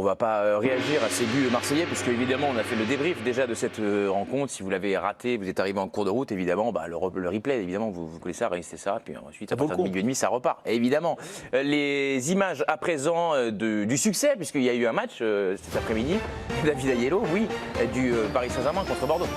va pas réagir à ces buts marseillais, puisque évidemment on a fait le débrief déjà de cette rencontre. Si vous l'avez raté, vous êtes arrivé en cours de route, évidemment, le replay, évidemment, vous connaissez ça, réalisez ça, puis ensuite à partir de minuit et demi, ça repart. Et évidemment, les images à présent du succès, puisqu'il y a eu un match cet après-midi, David Ayello, oui, du Paris Saint-Germain contre Bordeaux.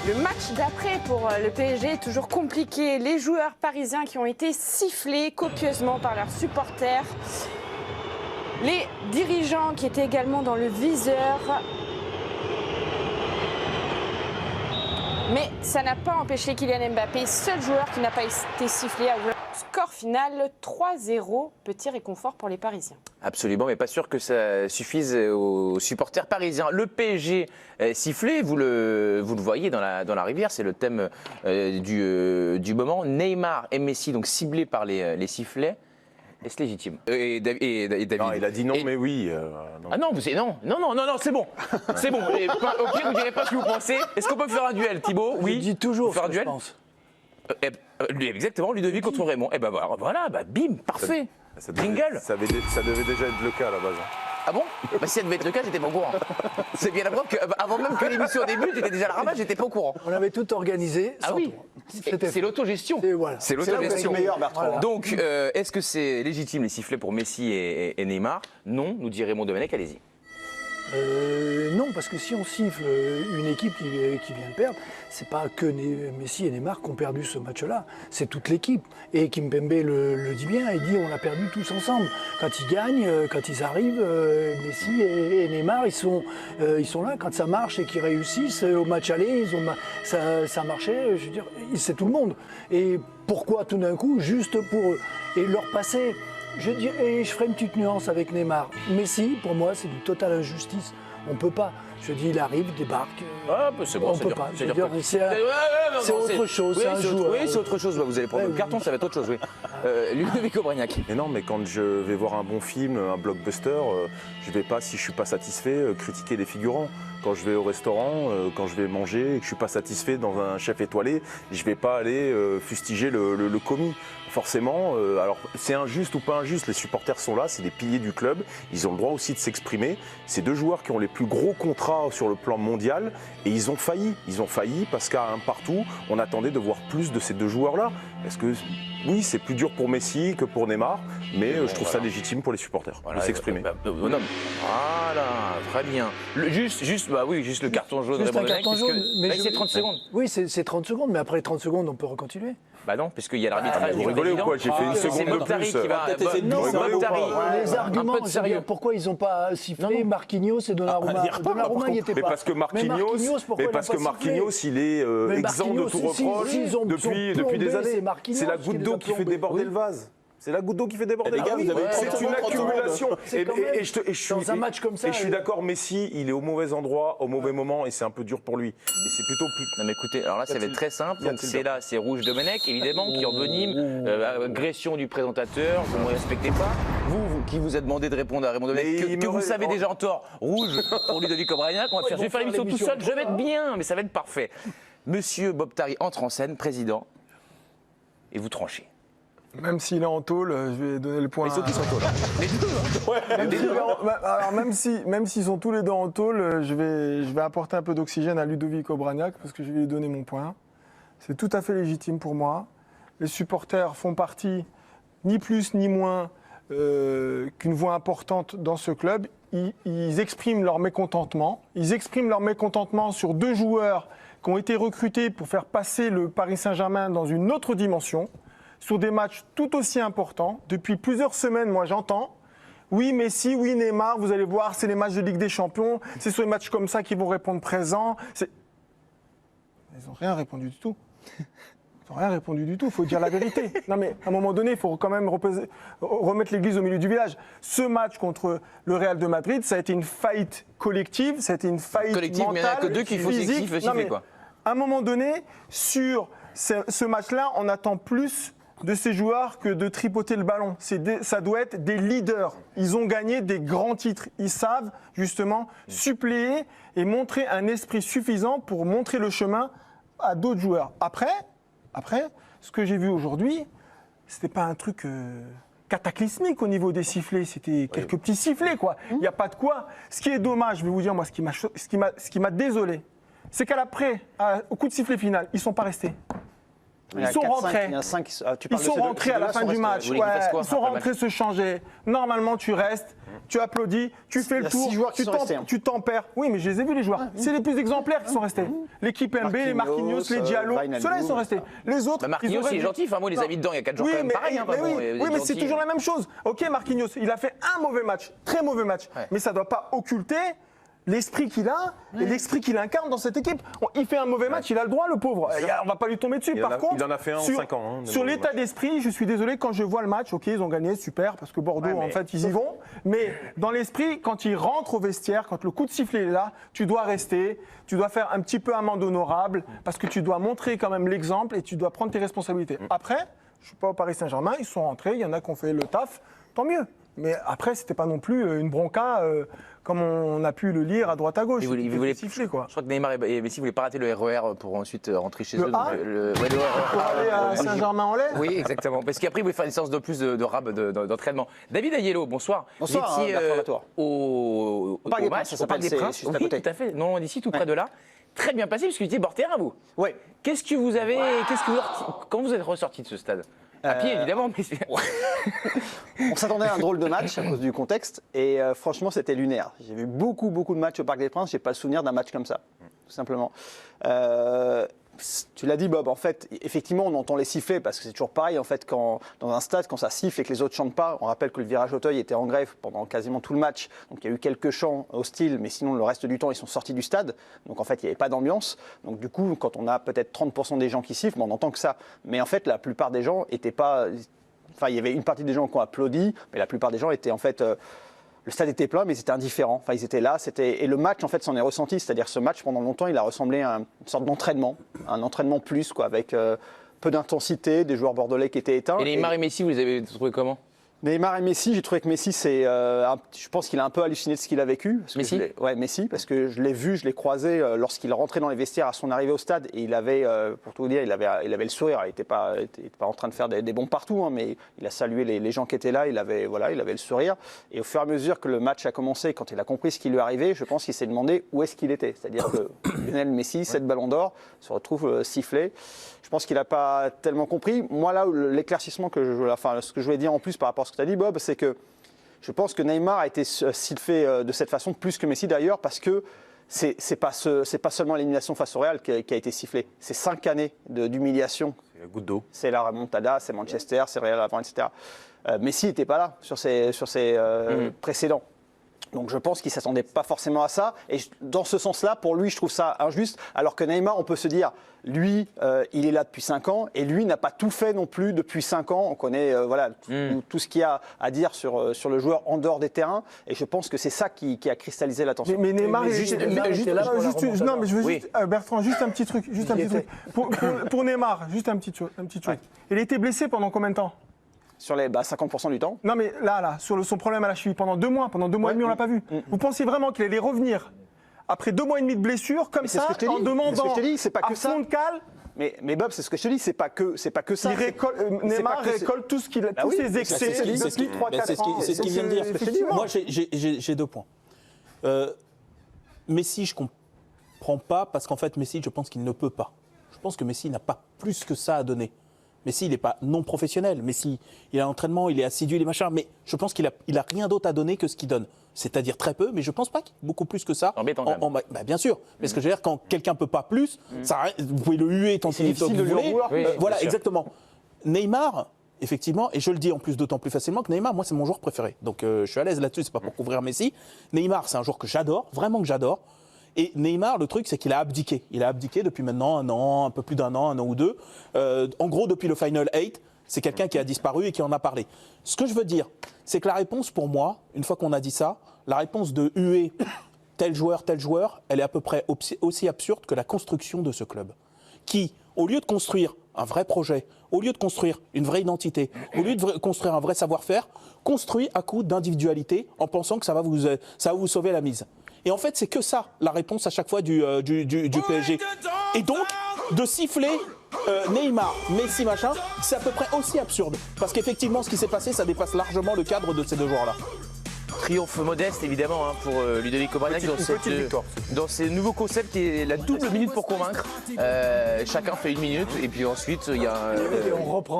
Le match d'après pour le PSG est toujours compliqué. Les joueurs parisiens qui ont été sifflés copieusement par leurs supporters. Les dirigeants qui étaient également dans le viseur. Mais ça n'a pas empêché Kylian Mbappé, seul joueur qui n'a pas été sifflé, à ouvrir le score final 3-0. Petit réconfort pour les Parisiens. Absolument, mais pas sûr que ça suffise aux supporters parisiens. Le PSG sifflé, vous le voyez dans la rivière, c'est le thème du moment. Neymar et Messi, donc ciblés par les sifflets. Est-ce légitime et David. Non, il a dit non, mais oui. Non. Ah non, non, c'est bon. C'est bon. Et, au pire, vous ne direz pas ce que vous pensez. Est-ce qu'on peut faire un duel, Thibaut? Oui. Je dis toujours faire ce un que duel. je pense. Exactement, Ludovic contre Raymond. Et ben voilà, bim, parfait. Jingle. Ça devait déjà être le cas à la base. Ah bon? Si ça devait être le cas, j'étais pas au courant. C'est bien la preuve qu'avant même que l'émission débute, j'étais déjà à la ramasse, j'étais pas au courant. On avait tout organisé. Ah oui. C'est l'autogestion. Voilà. C'est l'autogestion. Voilà. Donc, est-ce que c'est légitime les sifflets pour Messi et Neymar? Non, nous dit Raymond Domenech, allez-y. Non, parce que si on siffle une équipe qui vient de perdre, c'est pas que Messi et Neymar qui ont perdu ce match-là, c'est toute l'équipe. Et Kimpembe le dit bien, il dit on a perdu tous ensemble. Quand ils gagnent, quand ils arrivent, Messi et Neymar, ils sont là. Quand ça marche et qu'ils réussissent au match aller, ça marchait, je veux dire, c'est tout le monde. Et pourquoi tout d'un coup, juste pour eux? Et leur passer. Je ferai une petite nuance avec Neymar. Messi, pour moi, c'est une totale injustice. On ne peut pas. Je dis, il arrive, débarque. C'est bon, on ne peut pas. C'est autre chose, c'est un joueur. Oui, c'est autre chose. Vous allez prendre le carton, ça va être autre chose, oui. Ludovic Obrignac. Mais non, mais quand je vais voir un bon film, un blockbuster, je ne vais pas, si je ne suis pas satisfait, critiquer les figurants. Quand je vais au restaurant, quand je vais manger et que je ne suis pas satisfait dans un chef étoilé, je ne vais pas aller fustiger le commis. Forcément, alors c'est injuste ou pas injuste, les supporters sont là, c'est des piliers du club, ils ont le droit aussi de s'exprimer. C'est deux joueurs qui ont les plus gros contrats sur le plan mondial et ils ont failli parce qu'à un partout, on attendait de voir plus de ces deux joueurs-là. Est-ce que oui, c'est plus dur pour Messi que pour Neymar, mais je trouve ça légitime pour les supporters de s'exprimer. Voilà, très bien. Juste le carton jaune. Juste un carton jaune, mais c'est 30 secondes. Oui, c'est 30 secondes, mais après les 30 secondes, on peut recontinuer. Bah non, puisqu'il y a l'arbitrage. Vous rigolez ou quoi? J'ai fait une seconde de plus. Qui va. Les arguments, pourquoi ils n'ont pas sifflé Marquinhos et Donnarumma? Donnarumma n'y était pas. Mais parce que Marquinhos, il est exempt de tout reproche depuis des années. C'est la goutte d'eau qui fait déborder le vase. C'est la goutte d'eau qui fait déborder le vase. C'est une accumulation. Et dans un match comme ça. Et je suis d'accord, Messi, il est au mauvais endroit, au mauvais moment, et c'est un peu dur pour lui. Et c'est plutôt plus. Non mais écoutez, alors là, ça va être très simple. Donc c'est rouge Domenech, évidemment, qui envenime. Agression du présentateur, vous ne me respectez pas. Vous qui vous a demandé de répondre à Raymond Domenech, que vous savez déjà en tort. Rouge pour Ludovic Obrignac. Je vais faire l'émission tout seul, je vais être bien, mais ça va être parfait. Monsieur Bob Tari entre en scène, président, et vous tranchez. Même s'il est en tôle, je vais donner le point. Mais ceux qui sont en tôle. Les deux. Alors même s'ils sont tous les deux en tôle, je vais apporter un peu d'oxygène à Ludovic Obrignac parce que je vais lui donner mon point. C'est tout à fait légitime pour moi. Les supporters font partie, ni plus ni moins, qu'une voix importante dans ce club. Ils expriment leur mécontentement. Ils expriment leur mécontentement sur deux joueurs qui ont été recrutés pour faire passer le Paris Saint-Germain dans une autre dimension. Sur des matchs tout aussi importants. Depuis plusieurs semaines, moi j'entends, oui Messi, oui Neymar, vous allez voir, c'est les matchs de Ligue des Champions, c'est sur les matchs comme ça qu'ils vont répondre présent. Ils n'ont rien répondu du tout. Ils n'ont rien répondu du tout, il faut dire la vérité. Non mais à un moment donné, il faut quand même remettre l'église au milieu du village. Ce match contre le Real de Madrid, ça a été une faillite collective, ça a été une faillite collective, mentale, mais il n'y en a que deux qu'il faut siffler, quoi. À un moment donné, sur ce match-là, on attend plus de ces joueurs que de tripoter le ballon. Ça doit être des leaders. Ils ont gagné des grands titres. Ils savent justement suppléer et montrer un esprit suffisant pour montrer le chemin à d'autres joueurs. Après, ce que j'ai vu aujourd'hui, c'était pas un truc cataclysmique au niveau des sifflets. C'était quelques petits sifflets, quoi. Il n'y a pas de quoi. Ce qui est dommage, je vais vous dire, moi, ce qui m'a désolé, c'est qu'à l'après, au coup de sifflet final, ils ne sont pas restés. Ils sont rentrés. Ils sont rentrés à la fin du match. Ils sont rentrés se changer. Normalement, tu restes, tu applaudis, tu fais le tour, tu tempères. Oui, mais je les ai vus, les joueurs. C'est les plus exemplaires qui sont restés. L'équipe MB, les Marquinhos, les Diallo, ceux-là, ils sont restés. Les autres, Marquinhos, il est gentil. Enfin, moi, les amis dedans, il y a 4 jours, quand même pareil. Oui, mais c'est toujours la même chose. Ok, Marquinhos, il a fait un mauvais match, très mauvais match. Mais ça ne doit pas occulter l'esprit qu'il a et l'esprit qu'il incarne dans cette équipe. Il fait un mauvais match, il a le droit, le pauvre. On va pas lui tomber dessus. Par contre, il en a fait un en 5 ans. Sur l'état d'esprit, je suis désolé, quand je vois le match, ok, ils ont gagné, super, parce que Bordeaux, en fait, ils y vont. Mais dans l'esprit, quand ils rentrent au vestiaire, quand le coup de sifflet est là, tu dois rester, tu dois faire un petit peu amende honorable, parce que tu dois montrer quand même l'exemple et tu dois prendre tes responsabilités. Après, je suis pas au Paris Saint-Germain, ils sont rentrés, il y en a qui ont fait le taf, tant mieux. Mais après, c'était pas non plus une bronca comme on a pu le lire à droite à gauche. Ils voulaient siffler, quoi. Je crois que Neymar et Messi ne voulaient pas rater le RER pour ensuite rentrer chez eux. Pour aller à Saint-Germain-en-Laye. Oui, exactement. Parce qu'après, ils voulaient faire une séance de plus de rab d'entraînement. David Aiello, bonsoir. Bonsoir, vous étiez au Parc des Princes, ça s'appelle, c'est juste à oui, côté. Tout à fait. Non, d'ici, tout près de là. Très bien passé, parce que vous étiez bord terrain, vous. Oui. Quand vous êtes ressorti de ce stade? À pied, évidemment. Mais On s'attendait à un drôle de match à cause du contexte et franchement c'était lunaire. J'ai vu beaucoup de matchs au Parc des Princes, j'ai pas le souvenir d'un match comme ça, tout simplement. Tu l'as dit Bob, en fait, effectivement on entend les sifflets parce que c'est toujours pareil en fait quand dans un stade quand ça siffle et que les autres chantent pas. On rappelle que le virage Auteuil était en grève pendant quasiment tout le match, donc il y a eu quelques chants hostiles, mais sinon le reste du temps ils sont sortis du stade, donc en fait il n'y avait pas d'ambiance. Donc du coup quand on a peut-être 30% des gens qui sifflent, on n'entend que ça. Mais en fait la plupart des gens étaient pas, enfin il y avait une partie des gens qui ont applaudi, mais la plupart des gens étaient en fait le stade était plein, mais ils étaient indifférents. Enfin, ils étaient là. Et le match, en fait, s'en est ressenti. C'est-à-dire ce match, pendant longtemps, il a ressemblé à une sorte d'entraînement, un entraînement plus, quoi, avec peu d'intensité, des joueurs bordelais qui étaient éteints. Et Neymar et Messi, vous les avez trouvés comment? Neymar et Messi, j'ai trouvé que Messi, je pense qu'il a un peu halluciné de ce qu'il a vécu. Messi ? Messi, parce que je l'ai vu, je l'ai croisé lorsqu'il rentrait dans les vestiaires à son arrivée au stade. Et il avait, pour tout vous dire, il avait le sourire. Il n'était pas en train de faire des bons partout, hein, mais il a salué les gens qui étaient là. Il avait le sourire. Et au fur et à mesure que le match a commencé, quand il a compris ce qui lui arrivait, je pense qu'il s'est demandé où est-ce qu'il était. C'est-à-dire que Lionel Messi, 7 ballons d'or, se retrouve sifflé. Je pense qu'il n'a pas tellement compris. Moi, là, l'éclaircissement ce que je voulais dire en plus par rapport à ce que tu as dit, Bob, c'est que je pense que Neymar a été sifflé de cette façon, plus que Messi d'ailleurs, parce que c'est pas seulement l'élimination face au Real qui a été sifflée. C'est 5 années d'humiliation. C'est la goutte d'eau. C'est la remontada, c'est Manchester, c'est Real avant, etc. Messi n'était pas là sur ses précédents. Donc je pense qu'il ne s'attendait pas forcément à ça. Et dans ce sens-là, pour lui, je trouve ça injuste. Alors que Neymar, on peut se dire, lui, il est là depuis 5 ans. Et lui n'a pas tout fait non plus depuis 5 ans. On connaît tout ce qu'il y a à dire sur le joueur en dehors des terrains. Et je pense que c'est ça qui a cristallisé l'attention. Mais Neymar, Bertrand, juste un petit truc. Pour Neymar, juste un petit truc. Ouais. Il a été blessé pendant combien de temps? Sur les 50% du temps. Non mais là, sur son problème à la cheville, pendant 2 mois et demi, on l'a pas vu. Vous pensiez vraiment qu'il allait revenir après 2 mois et demi de blessure, comme ça, en demandant à fond de cale? Mais Bob, c'est ce que je te dis, c'est pas que ça. Neymar récolte tous ses excès depuis 3-4 ans. C'est ce qu'il vient de dire. Moi, j'ai 2 points. Messi, je comprends pas, parce qu'en fait, Messi, je pense qu'il ne peut pas. Je pense que Messi n'a pas plus que ça à donner. Messi, il n'est pas non professionnel. Messi, il a l'entraînement, il est assidu, il est machin. Mais je pense qu'il a rien d'autre à donner que ce qu'il donne. C'est-à-dire très peu, mais je ne pense pas qu'il y ait beaucoup plus que ça. Embêtant quand même. Bien sûr. Mais ce que je veux dire, quand quelqu'un ne peut pas plus, vous pouvez le huer tant qu'il est difficile de le voulez. Voilà, exactement. Neymar, effectivement, et je le dis en plus d'autant plus facilement que Neymar, moi, c'est mon joueur préféré. Donc je suis à l'aise là-dessus, c'est pas pour couvrir Messi. Neymar, c'est un joueur que j'adore, vraiment que j'adore. Et Neymar, le truc, c'est qu'il a abdiqué. Il a abdiqué depuis maintenant 1 an, un peu plus d'1 an, 1 an ou 2. En gros, depuis le Final 8, c'est quelqu'un qui a disparu et qui en a parlé. Ce que je veux dire, c'est que la réponse pour moi, une fois qu'on a dit ça, la réponse de huer tel joueur, elle est à peu près aussi absurde que la construction de ce club. Qui, au lieu de construire un vrai projet, au lieu de construire une vraie identité, au lieu de construire un vrai savoir-faire, construit à coup d'individualité en pensant que ça va vous sauver la mise. Et en fait, c'est que ça, la réponse à chaque fois du PSG. Et donc, de siffler Neymar, Messi, machin, c'est à peu près aussi absurde. Parce qu'effectivement, ce qui s'est passé, ça dépasse largement le cadre de ces deux joueurs-là. Triomphe modeste évidemment pour Ludovic Obraniak dans ces nouveaux concepts qui est la double minute pour convaincre. Chacun fait 1 minute et puis ensuite il y a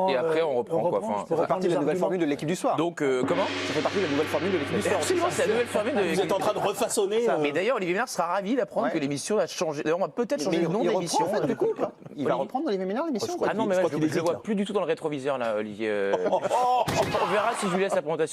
et après on reprend quoi. Enfin, ça fait partie de la nouvelle formule de l'équipe du soir. Donc comment Ça fait partie de la nouvelle formule de l'équipe du soir. Absolument, c'est la nouvelle formule de Vous êtes en train de refaçonner. Mais d'ailleurs Olivier Ménard sera ravi d'apprendre que l'émission a changé. D'ailleurs on va peut-être changer le nom de l'émission. Il va reprendre Olivier Ménard l'émission. Ah non mais je le vois plus du tout dans le rétroviseur là Olivier. On verra si je lui laisse la présentation.